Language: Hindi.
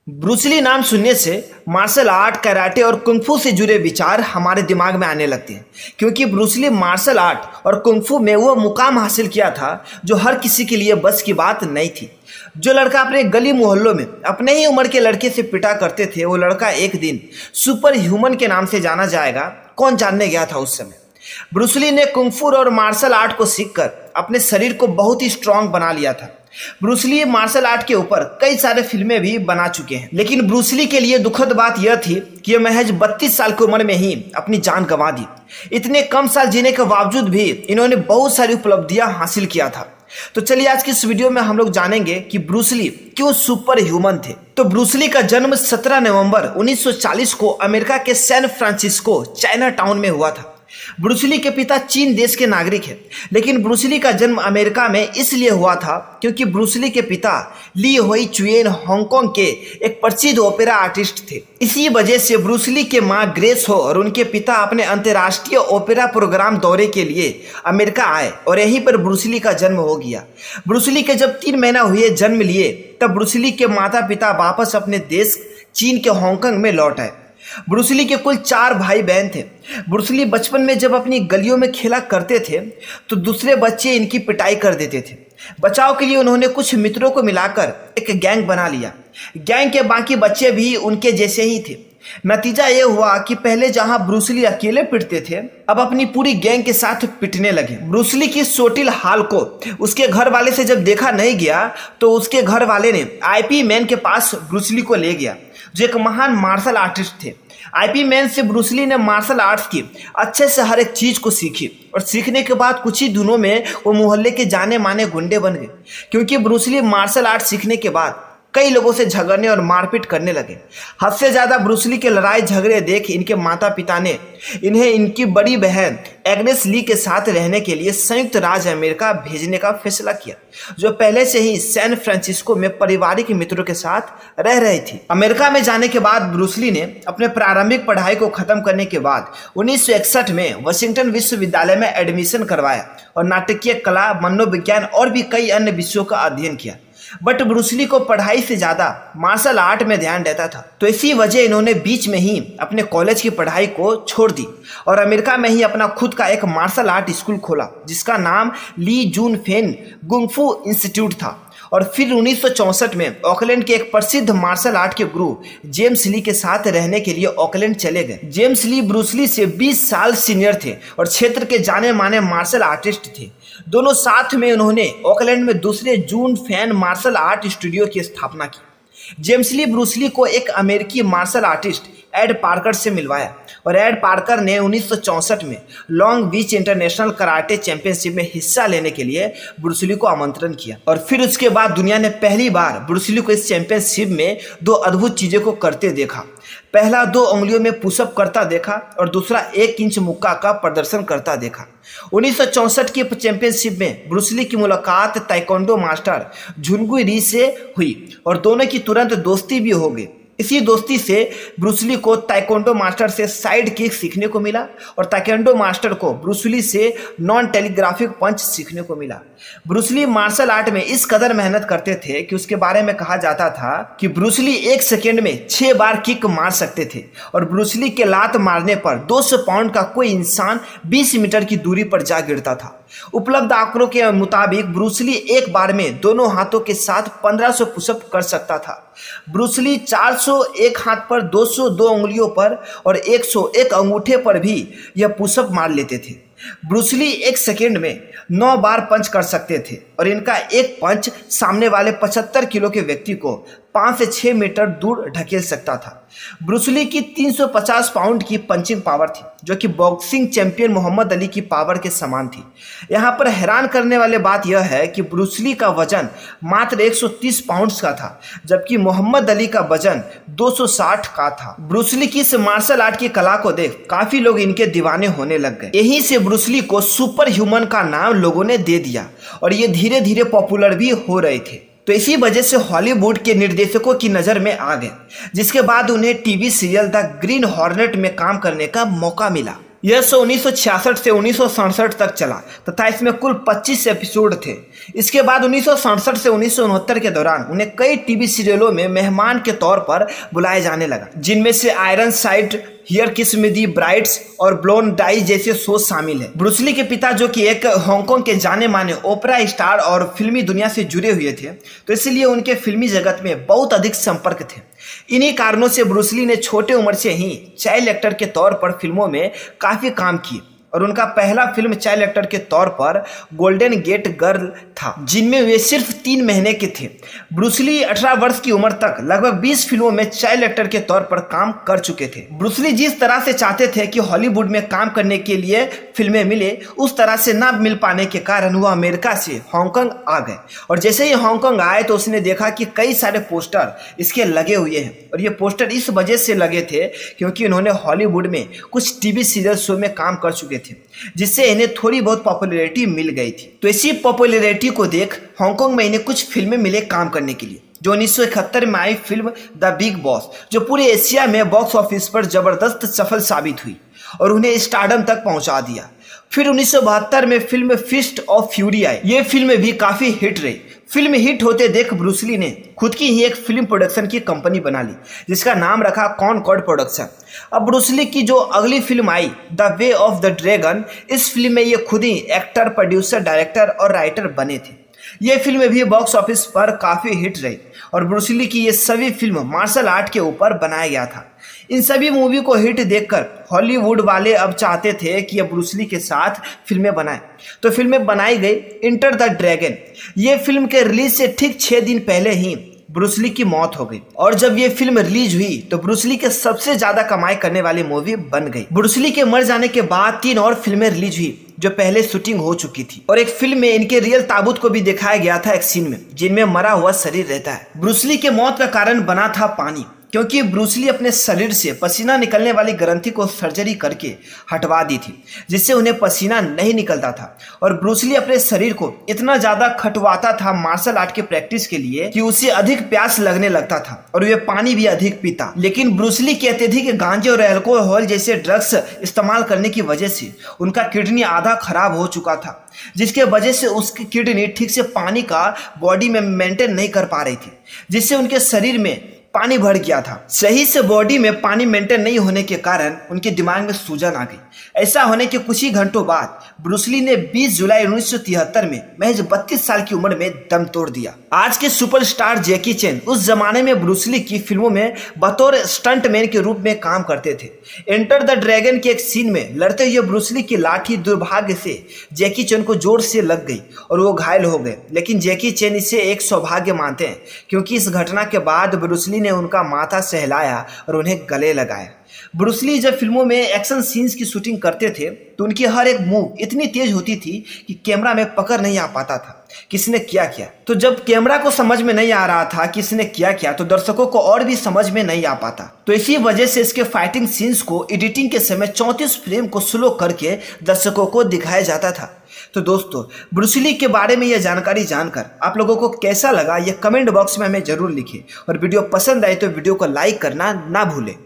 ब्रूसली नाम सुनने से मार्शल आर्ट, कराटे और कुंफू से जुड़े विचार हमारे दिमाग में आने लगते हैं, क्योंकि ब्रूसली मार्शल आर्ट और कुंफू में वो मुकाम हासिल किया था जो हर किसी के लिए बस की बात नहीं थी। जो लड़का अपने गली मोहल्लों में अपने ही उम्र के लड़के से पिटा करते थे, वो लड़का एक दिन सुपर ह्यूमन के नाम से जाना जाएगा, कौन जानने गया था उस समय। ब्रूसली ने कुंफू और मार्शल आर्ट को सीखकर अपने शरीर को बहुत ही स्ट्रांग बना लिया था। ब्रूसली मार्शल आर्ट के ऊपर कई सारे फिल्में भी बना चुके हैं, लेकिन ब्रूसली के लिए दुखद बात यह थी कि यह महज 32 साल की उम्र में ही अपनी जान गंवा दी। इतने कम साल जीने के बावजूद भी इन्होंने बहुत सारी उपलब्धियां हासिल किया था। तो चलिए आज की इस वीडियो में हम लोग जानेंगे कि ब्रूसली क्यों सुपर ह्यूमन थे। तो ब्रूसली का जन्म 17 नवंबर 1940 को अमेरिका के सैन फ्रांसिस्को, चाइना टाउन में हुआ था। ब्रूसली के पिता चीन देश के नागरिक हैं, लेकिन ब्रूसली का जन्म अमेरिका में इसलिए हुआ था क्योंकि ब्रूसली के पिता ली होई चुएन हांगकांग के एक प्रसिद्ध ओपेरा आर्टिस्ट थे। इसी वजह से ब्रूसली के मां ग्रेस हो और उनके पिता अपने अंतर्राष्ट्रीय ओपेरा प्रोग्राम दौरे के लिए अमेरिका आए और यहीं पर ब्रूसली का जन्म हो गया। ब्रूसली के जब 3 महीना हुए जन्म लिए, तब ब्रूसली के माता पिता वापस अपने देश चीन के हांगकांग में लौट आए। ब्रूसली के कुल 4 भाई बहन थे। ब्रूसली बचपन में जब अपनी गलियों में खेला करते थे तो दूसरे बच्चे इनकी पिटाई कर देते थे। बचाव के लिए उन्होंने कुछ मित्रों को मिलाकर एक गैंग बना लिया। गैंग के बाकी बच्चे भी उनके जैसे ही थे। नतीजा ये हुआ कि पहले जहां ब्रूसली अकेले पिटते थे, अब अपनी पूरी गैंग के साथ पिटने लगे। ब्रूसली की सोटिल हाल को उसके घर वाले से जब देखा नहीं गया तो उसके घर वाले ने आईपी मैन के पास ब्रूसली को ले गया, जो एक महान मार्शल आर्टिस्ट थे। आईपी मैन से ब्रूसली ने मार्शल आर्ट्स की अच्छे से हर एक चीज को सीखी और सीखने के बाद कुछ ही दिनों में वो मोहल्ले के जाने माने गुंडे बन गए, क्योंकि ब्रूसली मार्शल आर्ट सीखने के बाद कई लोगों से झगड़ने और मारपीट करने लगे। हद से ज्यादा ब्रूसली के लड़ाई झगड़े देख इनके माता पिता ने इन्हें इनकी बड़ी बहन एग्नेस ली के साथ रहने के लिए संयुक्त राज्य अमेरिका भेजने का फैसला किया, जो पहले से ही सैन फ्रांसिस्को में पारिवारिक मित्रों के साथ रह रही थी। अमेरिका में जाने के बाद ब्रूसली ने अपने प्रारंभिक पढ़ाई को खत्म करने के बाद 1961 में वाशिंगटन विश्वविद्यालय में एडमिशन करवाया और नाटकीय कला, मनोविज्ञान और भी कई अन्य विषयों का अध्ययन किया। बट ब्रूसली को पढ़ाई से ज्यादा मार्शल आर्ट में ध्यान रहता था, तो इसी वजह इन्होंने बीच में ही अपने कॉलेज की पढ़ाई को छोड़ दी और अमेरिका में ही अपना खुद का एक मार्शल आर्ट स्कूल खोला, जिसका नाम ली जून फेन गुंग-फू इंस्टीट्यूट था। और फिर 1964 में ऑकलैंड के एक प्रसिद्ध मार्शल आर्ट के गुरु जेम्स ली के साथ रहने के लिए ऑकलैंड चले गए। जेम्स ली ब्रूसली से 20 साल सीनियर थे और क्षेत्र के जाने माने मार्शल आर्टिस्ट थे। दोनों साथ में उन्होंने ऑकलैंड में दूसरे जून फैन मार्शल आर्ट स्टूडियो की स्थापना की। जेम्स ली ब्रूसली को एक अमेरिकी मार्शल आर्टिस्ट एड पार्कर से मिलवाया और एड पार्कर ने 1964 में Long Beach international karate championship में हिस्सा लेने के लिए ब्रूसली को आमंत्रण किया। और फिर उसके बाद दुनिया ने पहली बार ब्रूसली को इस चैंपियनशिप में 2 अद्भुत चीजों को करते देखा। पहला 2 उंगलियों में पुशअप करता देखा और दूसरा 1 इंच मुक्का का प्रदर्शन करता देखा। 1964 की चैंपियनशिप में ब्रूसली की मुलाकात ताइक्वांडो मास्टर झुनगुई री से हुई और दोनों की तुरंत दोस्ती भी हो गई। इसी दोस्ती से ब्रूसली को ताइक्वांडो मास्टर से साइड किक सीखने को मिला और ताइक्वांडो मास्टर को ब्रूसली से नॉन टेलीग्राफिक पंच सीखने को मिला। ब्रूसली मार्शल आर्ट में इस कदर मेहनत करते थे कि उसके बारे में कहा जाता था कि ब्रूसली 1 सेकेंड में 6 बार किक मार सकते थे और ब्रूसली के लात मारने पर 200 पाउंड का कोई इंसान 20 मीटर की दूरी पर जा गिरता था। उपलब्ध आंकड़ों के मुताबिक ब्रूसली एक बार में दोनों हाथों के साथ 1500 पुशअप कर सकता था। ब्रूसली 400 एक हाथ पर, 200 2 उंगलियों पर और 101 अंगूठे पर भी यह पुशअप मार लेते थे। ब्रूसली 1 सेकेंड में 9 बार पंच कर सकते थे और इनका एक पंच सामने वाले 75 किलो के व्यक्ति को 5 से 6 मीटर दूर ढकेल सकता था। ब्रूसली की 350 पाउंड की पंचिंग पावर थी, जो कि बॉक्सिंग चैंपियन मोहम्मद अली की पावर के समान थी। यहाँ पर हैरान करने वाली बात यह है कि ब्रूसली का वजन मात्र 130 पाउंड्स का था, जबकि मोहम्मद अली का वजन 260 का था। ब्रूसली की इस मार्शल आर्ट की कला को देख काफी लोग इनके दीवाने होने लग गए। यहीं से ब्रूसली को सुपर ह्यूमन का नाम लोगों ने दे दिया और ये धीरे धीरे पॉपुलर भी हो रहे थे। तो इसी वजह से हॉलीवुड के निर्देशकों की नज़र में आ गए, जिसके बाद उन्हें TV serial the green hornet में काम करने का मौका मिला। यह शो 1966 से 1967 तक चला तथा इसमें कुल 25 एपिसोड थे। इसके बाद 1967 से 1969 के दौरान उन्हें कई टीवी सीरियलों में मेहमान के तौर पर बुलाया जाने लगा, जिनमें से आयरन साइड, हियर किस में दी ब्राइड्स और ब्लोन डाई जैसे शो शामिल है। ब्रूस ली के पिता जो कि एक हांगकांग के जाने माने ओपेरा स्टार और फिल्मी दुनिया से जुड़े हुए थे, तो इसलिए उनके फिल्मी जगत में बहुत अधिक संपर्क थे। इन्हीं कारणों से ब्रूस ली ने छोटे उम्र से ही चाइल्ड एक्टर के तौर पर फिल्मों में काफी काम किए और उनका पहला फिल्म चाइल्ड एक्टर के तौर पर गोल्डन गेट गर्ल था, जिनमें वे सिर्फ 3 महीने के थे। ब्रूस ली 18 वर्ष की उम्र तक लगभग 20 फिल्मों में चाइल्ड एक्टर के तौर पर काम कर चुके थे। ब्रूस ली जिस तरह से चाहते थे कि हॉलीवुड में काम करने के लिए फिल्में मिले, उस तरह से ना मिल पाने के कारण वह अमेरिका से हांगकांग आ गए और जैसे ही हांगकांग आए तो उसने देखा कि कई सारे पोस्टर इसके लगे हुए हैं और ये पोस्टर इस वजह से लगे थे क्योंकि उन्होंने हॉलीवुड में कुछ टीवी सीरियल शो में काम कर चुके थे, जिससे इन्हें थोड़ी बहुत पॉपुलैरिटी मिल गई थी। तो इसी पॉपुलैरिटी को देख हांगकांग में इन्हें कुछ फिल्में मिले काम करने के लिए, जो 1971 में आई फिल्म द बिग बॉस, जो पूरे एशिया में बॉक्स ऑफिस पर जबरदस्त सफल साबित हुई और उन्हें स्टारडम तक पहुंचा दिया। फिर 1972 में फिल्म फिस्ट ऑफ फ्यूरी आई। ये फिल्म भी काफी हिट रही। फिल्म हिट होते देख ब्रूस ली ने खुद की ही एक फिल्म प्रोडक्शन की कंपनी बना ली, जिसका नाम रखा कॉनकॉर्ड प्रोडक्शन। अब ब्रूस ली की जो अगली film I the way of the dragon, इस फिल्म में ये खुद ही एक्टर, प्रोड्यूसर, डायरेक्टर और राइटर बने थे। ये फिल्म भी बॉक्स ऑफिस पर काफी हिट रही और ब्रूस ली की ये सभी फिल्म मार्शल आर्ट के ऊपर बनाया गया था। इन सभी मूवी को हिट देखकर हॉलीवुड वाले अब चाहते थे कि अब ब्रूस ली के साथ फिल्में बनाएं, तो फिल्में बनाई गई इंटर द ड्रैगन। ये फिल्म के रिलीज से ठीक 6 दिन पहले ही ब्रूस ली की मौत हो गई और जब ये फिल्म रिलीज हुई तो ब्रूस ली के सबसे ज्यादा कमाई करने वाली मूवी बन गई। ब्रूस ली के मर जाने के बाद 3 और फिल्में रिलीज हुई जो पहले शूटिंग हो चुकी थी और एक फिल्म में इनके रियल ताबूत को भी दिखाया गया था एक सीन में, जिनमें मरा हुआ शरीर रहता है। ब्रूस ली के मौत का कारण बना था पानी, क्योंकि ब्रूस ली अपने शरीर से पसीना निकलने वाली ग्रंथि को सर्जरी करके हटवा दी थी, जिससे उन्हें पसीना नहीं निकलता था और ब्रूस ली अपने शरीर को इतना ज्यादा खटवाता था मार्शल आर्ट की प्रैक्टिस के लिए कि उसे अधिक प्यास लगने लगता था और वे पानी भी अधिक पीता। लेकिन ब्रूस ली कहते थे कि गांजे और अल्कोहल जैसे ड्रग्स इस्तेमाल करने की वजह से उनका किडनी आधा खराब हो चुका था, जिसके वजह से उसकी किडनी ठीक से पानी का बॉडी में मेंटेन नहीं कर पा रही थी, जिससे उनके शरीर में पानी भर गया था। सही से बॉडी में पानी मेंटेन नहीं होने के कारण उनके दिमाग में सूजन आ गई। ऐसा होने के कुछ ही घंटों बाद ब्रूस ली ने 20 जुलाई 1973 में महज 32 साल की उम्र में दम तोड़ दिया। आज के सुपरस्टार जैकी चैन उस जमाने में ब्रूस ली की फिल्मों में बतौर स्टंटमैन के रूप में काम करते थे। एंटर द ड्रैगन के एक सीन में लड़ते हुए ब्रूस ली की लाठी दुर्भाग्य से जैकी चैन को जोर से लग गई और वो घायल हो गए, लेकिन जैकी चैन इसे एक सौभाग्य मानते हैं क्योंकि इस घटना के बाद ब्रूस ली ने उनका माथा सहलाया और उन्हें गले लगाया। ब्रूस ली जब फिल्मों में एक्शन सीन्स की शूटिंग करते थे तो उनकी हर एक मूव इतनी तेज होती थी कि कैमरा में पकड़ नहीं आ पाता था किसने क्या किया। तो जब कैमरा को समझ में नहीं आ रहा था किसने क्या किया तो दर्शकों को और भी समझ में नहीं आ पाता। तो इसी वजह से इसके फाइटिंग सीन्स को एडिटिंग के समय 34 फ्रेम को स्लो करके दर्शकों को दिखाया जाता था। तो दोस्तों, ब्रूस ली के बारे में यह जानकारी जानकर आप लोगों को कैसा लगा ये कमेंट बॉक्स में हमें जरूर लिखें और वीडियो पसंद आए तो वीडियो को लाइक करना ना भूलें।